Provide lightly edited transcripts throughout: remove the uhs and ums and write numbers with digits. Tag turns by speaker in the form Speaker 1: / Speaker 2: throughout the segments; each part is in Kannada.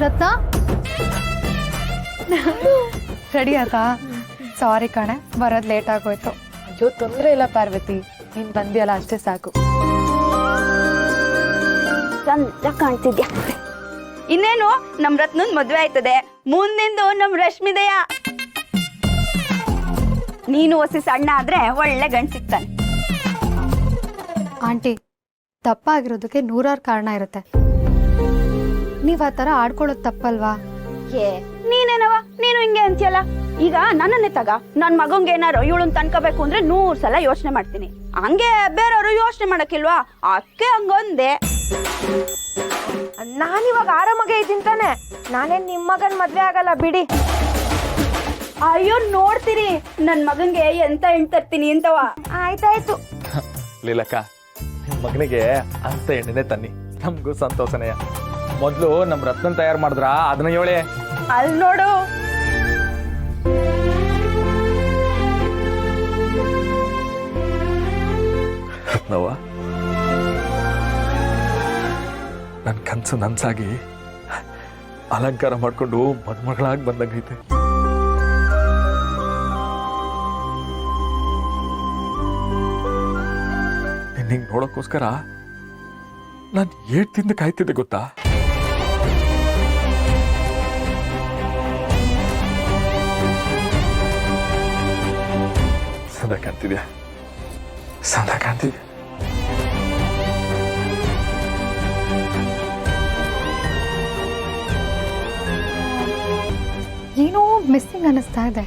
Speaker 1: ರತ್ನ ರೆಡಿ ಆಯ್ತಾ? ಸಾರಿ ಕಣೆ, ಬರೋದ್ ಲೇಟ್ ಆಗೋಯ್ತು.
Speaker 2: ಅಯ್ಯೋ ತೊಂದ್ರೆ ಇಲ್ಲ ಪಾರ್ವತಿ, ನೀನ್ ಬಂದಿಯಲ್ಲ ಅಷ್ಟೇ ಸಾಕು.
Speaker 3: ಚಂದ ಕಾಣ್ತಿದ್ಯಾ. ಇನ್ನೇನು ನಮ್ ರತ್ನನ್ ಮದ್ವೆ ಆಯ್ತದೆ, ಮುಂದಿಂದು ನಮ್ ರಶ್ಮಿದಯ. ನೀನು ಹೊಸಿ ಸಣ್ಣ ಆದ್ರೆ ಒಳ್ಳೆ ಗಂಡ್ ಸಿಗ್ತಾನೆ.
Speaker 1: ಆಂಟಿ, ದಪ್ಪ ಆಗಿರೋದಕ್ಕೆ 100 ಕಾರಣ ಇರುತ್ತೆ. ನೀವ್ ಆ ತರ ಆಡ್ಕೊಳ್ಳೋದು ತಪ್ಪಲ್ವಾ?
Speaker 3: ನೀನೇನವ, ನೀನು ಹಿಂಗೆ ಅಂತೀಯಲ್ಲ. ಈಗ ನನ್ನನ್ನೇ ತಗ, ನನ್ ಮಗಂಗೆ ಏನಾರು ಇವಳನ್ ತನ್ಕೋಬೇಕು ಅಂದ್ರೆ 100 ಸಲ ಯೋಚನೆ ಮಾಡ್ತೀನಿ. ಹಂಗೆ ಬೇರೆಯವರು ಯೋಚನೆ ಮಾಡಕ್ಕಿಲ್ವಾ, ಅಕ್ಕೆ ಹಂಗೊಂದೆ.
Speaker 4: ನಾನಿವಾಗ ಆರಾಮಾಗೆ ಇದ್ದೀನಿ ತಾನೆ, ನಾನೇನ್ ನಿಮ್ ಮಗನ್ ಮದ್ವೆ ಆಗಲ್ಲ ಬಿಡಿ.
Speaker 3: ಅಯ್ಯೋ ನೋಡ್ತೀರಿ ನನ್ ಮಗಂಗೆ ಎಂತ ಹೆಣ್ ತರ್ತೀನಿ ಅಂತವ.
Speaker 4: ಆಯ್ತಾಯ್ತು.
Speaker 5: ಲೀಲಕ್ಕ, ನಿಮ್ ಮಗನಿಗೆ ಅಂತ ಎಣ್ಣೆನೆ ತನ್ನಿ, ನಮ್ಗೂ ಸಂತೋಷನೆಯ. ಮೊದ್ಲು ನಮ್ ರತ್ನ ತಯಾರು ಮಾಡಿದ್ರ ಅದನ್ನ ಹೇಳಿ.
Speaker 3: ಅಲ್ ನೋಡು.
Speaker 5: ರತ್ನವ್ವ, ನನ್ ಕನ್ಸು ನನ್ಸಾಗಿ ಅಲಂಕಾರ ಮಾಡ್ಕೊಂಡು ಮದ್ಮಗಳಾಗಿ ಬಂದಂಗೈತೆ. ನಿಂಗೆ ನೋಡೋಕ್ಕೋಸ್ಕರ ನಾನು ಏಟ್ ತಿಂದು ಕಾಯ್ತಿದ್ದೆ ಗೊತ್ತಾ? ಸಂದ ಕಾಣ್ತಿದ್ಯಾ, ಸಂದ ಕಾಣ್ತಿದ್ಯಾ.
Speaker 1: ಏನೋ ಮಿಸ್ಸಿಂಗ್ ಅನ್ನಿಸ್ತಾ ಇದೆ.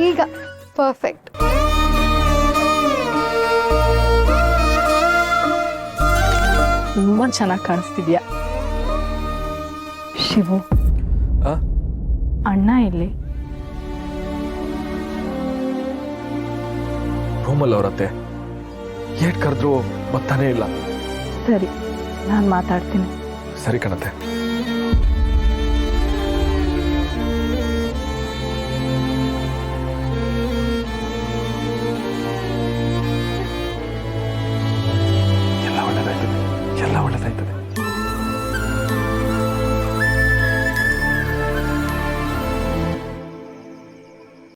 Speaker 1: ಈಗ ಪರ್ಫೆಕ್ಟ್.
Speaker 2: ತುಂಬಾ ಚೆನ್ನಾಗಿ ಕಾಣಿಸ್ತಿದ್ಯಾ. ಶಿವು, ಅಣ್ಣ ಇಲ್ಲಿ?
Speaker 5: ರೂಮಲ್ಲಿ ಅವರತ್ತೆ, ಏಟ್ ಕರೆದ್ರು ಬರ್ತಾನೆ ಇಲ್ಲ.
Speaker 2: ಸರಿ, ನಾನು ಮಾತಾಡ್ತೀನಿ.
Speaker 5: ಸರಿ ಕಣತ್ತೆ.